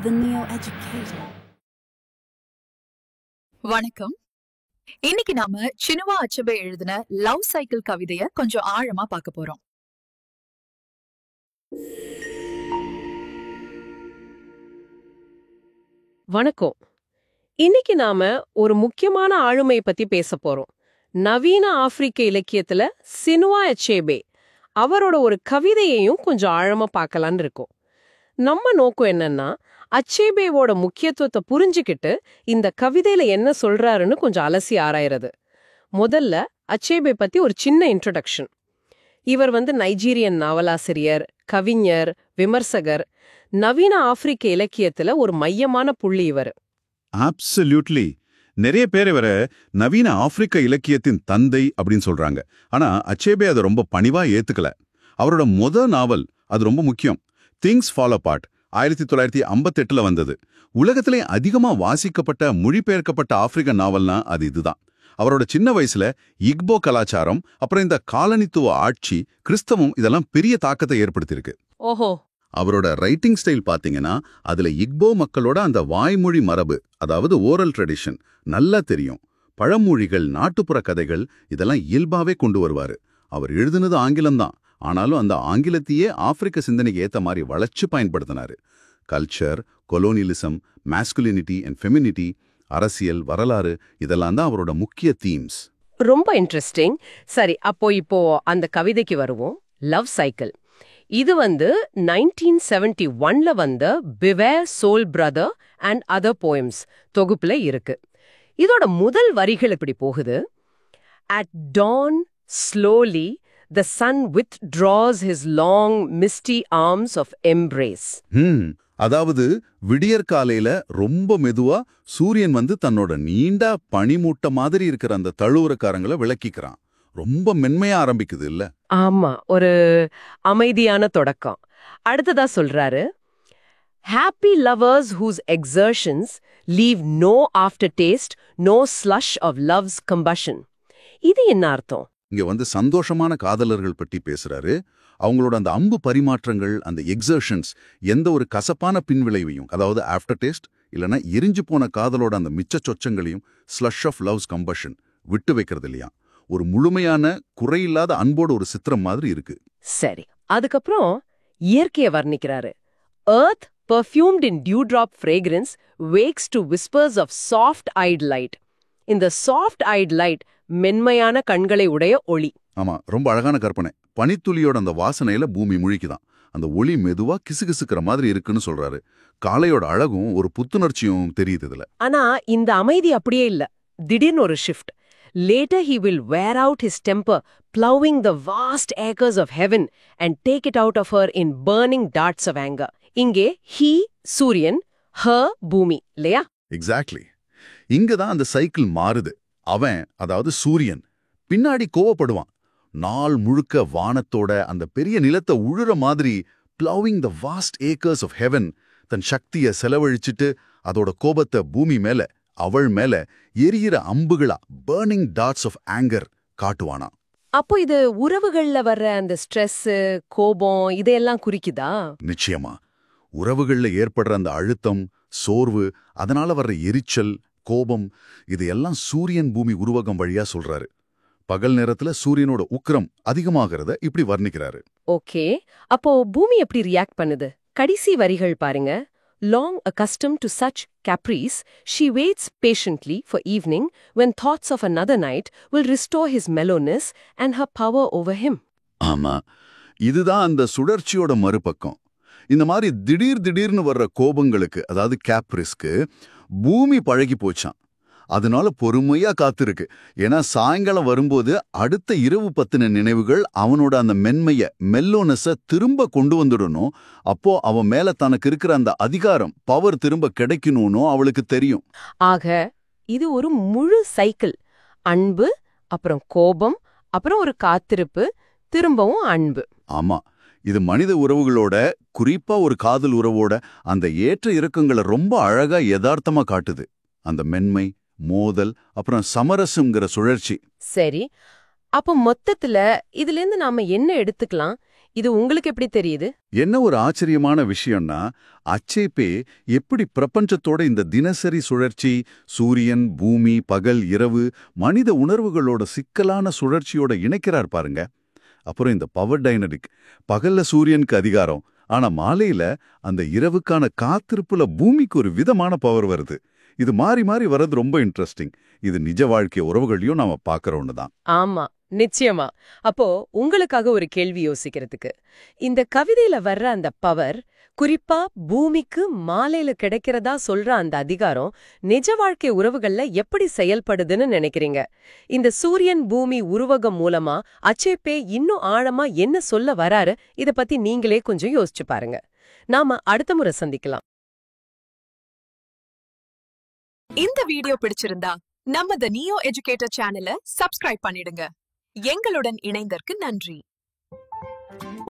The Neo Educator. வணக்கம். இன்னைக்கு நாம சினுவா அச்சபே எழுதின லவ் சைக்கிள் கவிதைய கொஞ்சம் ஆழமா பார்க்க போறோம். வணக்கம். இன்னைக்கு நாம ஒரு முக்கியமான ஆளுமை பத்தி பேச போறோம். நவீன ஆப்பிரிக்க இலக்கியத்துல சினுவா அச்சேபே அவரோட ஒரு கவிதையையும் கொஞ்சம் ஆழமா பார்க்கலான்னு இருக்கோம். நம்ம நோக்கம் என்னன்னா, அச்சேபேவோட முக்கியத்துவத்தை புரிஞ்சுக்கிட்டு இந்த கவிதையில என்ன சொல்றாருன்னு கொஞ்சம் அலசி ஆராயறது. முதல்ல அச்சேபே பத்தி ஒரு சின்ன இன்ட்ரோடக்ஷன். இவர் நைஜீரியன் நாவலாசிரியர், கவிஞர், விமர்சகர். நவீன ஆப்பிரிக்க இலக்கியத்துல ஒரு மையமான புள்ளி இவர். அப்சல்யூட்லி. நிறைய பேர் இவரை நவீன ஆப்பிரிக்க இலக்கியத்தின் தந்தை அப்படின்னு சொல்றாங்க. ஆனா அச்சேபே அதை ரொம்ப பணிவா ஏத்துக்கல. அவரோட நாவல் அது ரொம்ப முக்கியம். திங்ஸ் ஃபால் அபார்ட் 1958 வந்தது. உலகத்திலே அதிகமா வாசிக்கப்பட்ட மொழிபெயர்க்கப்பட்ட ஆப்பிரிக்க நாவல்னா அது இதுதான். அவரோட சின்ன வயசுல இக்போ கலாச்சாரம், அப்புறம் இந்த காலனித்துவ ஆட்சி, கிறிஸ்தவம் இதெல்லாம் பெரிய தாக்கத்தை ஏற்படுத்தியிருக்கு. ஓஹோ. அவரோட ரைட்டிங் ஸ்டைல் பாத்தீங்கன்னா அதுல இக்போ மக்களோட அந்த வாய்மொழி மரபு, அதாவது ஓரல் ட்ரெடிஷன் நல்லா தெரியும். பழமொழிகள், நாட்டுப்புற கதைகள் இதெல்லாம் இயல்பாவே கொண்டு வருவாரு. அவர் எழுதுனது ஆங்கிலம்தான், ஆனாலும் அந்த ஆங்கிலத்தையே ஆப்பிரிக்க சிந்தனைக்கு ஏத்த மாதிரி வளைச்சு பயன்படுத்தினாரு. Culture, colonialism, masculinity and femininity, அரசியல், வரலாறு இதெல்லாம் தான் அவரோட முக்கிய தீம்ஸ். ரொம்ப இன்ட்ரெஸ்டிங். சரி, இப்போ அந்த கவிதைக்கு வருவோம். Love cycle. இது 1971 வந்த beware soul brother and other poems தொகுப்புல இருக்கு. இதோட முதல் வரிகள் இப்படி போகுது. At dawn, slowly, the sun withdraws his long, misty arms of embrace. அதாவது விடியற்காலையில ரொம்ப மெதுவா சூரியன் தன்னோட நீண்ட பனிமூட்ட மாதிரி இருக்கிற அந்த தழுவுறக்காரங்களை விளக்கிக்கிறான். ரொம்ப மென்மையா ஆரம்பிக்குது இல்ல? ஆமா, ஒரு அமைதியான தொடக்கம். அடுத்ததா சொல்றாரு, happy lovers whose exertions leave no aftertaste, no slush of love's combustion. இது என்ன அர்த்தம்? இங்க சந்தோஷமான காதலர்கள் பற்றி பேசுறாரு. அவங்களோட அந்த அம்பு பரிமாற்றங்கள், அந்த எக்ஸர்ஷன்ஸ் எந்த ஒரு கசப்பான பின்விளைவையும், அதாவது ஆஃப்டர் டேஸ்ட் இல்லைன்னா எரிஞ்சு போன காதலோட அந்த மிச்ச சொச்சங்களையும் ஸ்லஷ் ஆஃப் லவ்ஸ் கம்பஷன் விட்டு வைக்கிறது இல்லையா? ஒரு முழுமையான குறையில்லாத அன்போட ஒரு சித்திரம் மாதிரி இருக்கு. சரி, அதுக்கப்புறம் இயற்கையை வர்ணிக்கிறாரு. Earth perfumed in dewdrop fragrance wakes to whispers of soft-eyed light. இந்த soft-eyed light மென்மையான கண்களை உடைய ஒளி. ஆமா, ரொம்ப அழகான கற்பனை. பனித்துளியோட அந்த வாசனையில பூமி முழிக்குதான். அந்த ஒளி மெதுவா கிசுகிசுக்கிற மாதிரி இருக்குன்னு சொல்றாரு. காலையோட அழகும் ஒரு புத்துணர்ச்சியும் தெரியுது இதுல. ஆனா இந்த அமைதி அப்படியே இல்ல. திடீர்னு ஒரு shift. Later he will wear out his temper, plowing the vast acres of heaven and take it out of her in burning darts of anger. இங்கே he சூரியன், her பூமி இல்லையா? எக்ஸாக்ட்லி. இங்கதான் அந்த சைக்கிள் மாறுது. அவன், அதாவது சூரியன், பின்னாடி கோவப்படுவான். நாள் முழுக்க வானத்தோட அந்த பெரிய நிலத்தை உழுற மாதிரி plowing the vast acres of heaven தன் சக்தியை செலவழிச்சிட்டு அதோட கோபத்தை பூமி மேல, அவள் மேல எரியிற அம்புகளா, burning darts of anger காட்டுவானா. அப்போ இது உறவுகள்ல வர்ற அந்த ஸ்ட்ரெஸ், கோபம் இதையெல்லாம் குறிக்குதா? நிச்சயமா. உறவுகள்ல ஏற்படுற அந்த அழுத்தம், சோர்வு, அதனால வர்ற எரிச்சல், கோபம் இதையெல்லாம் சூரியன் பூமி உருவகம் வழியா சொல்றாரு. பகல் நேரத்துல சூரியனோட உக்கிரம் அதிகமாகிறத இப்படி வர்ணிக்கிறாரு. ஓகே, அப்போ பூமி எப்படி ரியாக்ட் பண்ணுது? கடைசி வரிகள் பாருங்க. Long accustomed to such caprice, she waits patiently for evening when thoughts of another night will restore his mellowness and her power over him. ஆமா, இதுதான் அந்த சுழற்சியோட மறுபக்கம். இந்த மாதிரி திடீர்னு வர்ற கோபங்களுக்கு, அதாவது கேப்ரிஸ்க்கு பூமி பழகி போச்சான். அதனால பொறுமையா காத்திருக்கு. ஏன்னா சாயங்காலம் வரும்போது அடுத்த இரவு பத்தின நினைவுகள் அவனோட அந்த மெல்லோனஸ திரும்ப கொண்டு வந்துடணும். அப்போ அவன் மேல தனக்கு இருக்கிற அந்த அதிகாரம், பவர் திரும்ப கிடைக்கணும்னு அவளுக்கு தெரியும். ஆக இது ஒரு முழு சைக்கிள். அன்பு, அப்புறம் கோபம், அப்புறம் ஒரு காத்திருப்பு, திரும்பவும் அன்பு. ஆமா, இது மனித உறவுகளோட, குறிப்பா ஒரு காதல் உறவோட அந்த ஏற்ற இறக்கங்களை ரொம்ப அழகா யதார்த்தமா காட்டுது. அந்த மென்மை, மோதல், அப்புறம் சமரசம்ங்கிற சுழற்சி. சரி, அப்போ மொத்தத்துல இதுல இருந்து நாம என்ன எடுத்துக்கலாம்? இது உங்களுக்கு எப்படி தெரியுது? என்ன ஒரு ஆச்சரியமான விஷயம்னா, அச்சேபே எப்படி பிரபஞ்சத்தோட இந்த தினசரி சுழற்சி, சூரியன், பூமி, பகல், இரவு, மனித உணர்வுகளோட சிக்கலான சுழற்சியோட இணைக்கிறார் பாருங்க. அப்புறம் இந்த பவர் டைனமிக், பகல்ல சூரியனுக்கு அதிகாரம், ஆனா மாலையில அந்த இரவுக்கான காத்திருப்புல பூமிக்கு ஒரு விதமான பவர் வருது. இது மாறி மாறி வர்றது ரொம்ப இன்ட்ரெஸ்டிங். இது நிஜ வாழ்க்கை உறவுகளையும் நாம பார்க்கற ஒண்ணுதான். ஆமா, நிச்சயமா. அப்போ உங்களுக்காக ஒரு கேள்வி யோசிக்கிறதுக்கு, இந்த கவிதையில வர்ற அந்த பவர், குறிப்பா பூமிக்கு மாலையில கிடைக்கிறதா சொல்ற அந்த அதிகாரம் நிஜ வாழ்க்கை உறவுகள்ல எப்படி செயல்படுதுன்னு நினைக்கிறீங்க? இந்த சூரியன் பூமி உருவகம் மூலமா அச்சேபே இன்னும் ஆழமா என்ன சொல்ல வராரு, இத பத்தி நீங்களே கொஞ்சம் யோசிச்சு பாருங்க. நாம அடுத்த முறை சந்திக்கலாம். இந்த வீடியோ பிடிச்சிருந்தா நம்ம தி நியோ எஜுகேட்டர் சேனலை சப்ஸ்கிரைப் பண்ணிடுங்க. எங்களுடன் இணைந்ததற்கு நன்றி.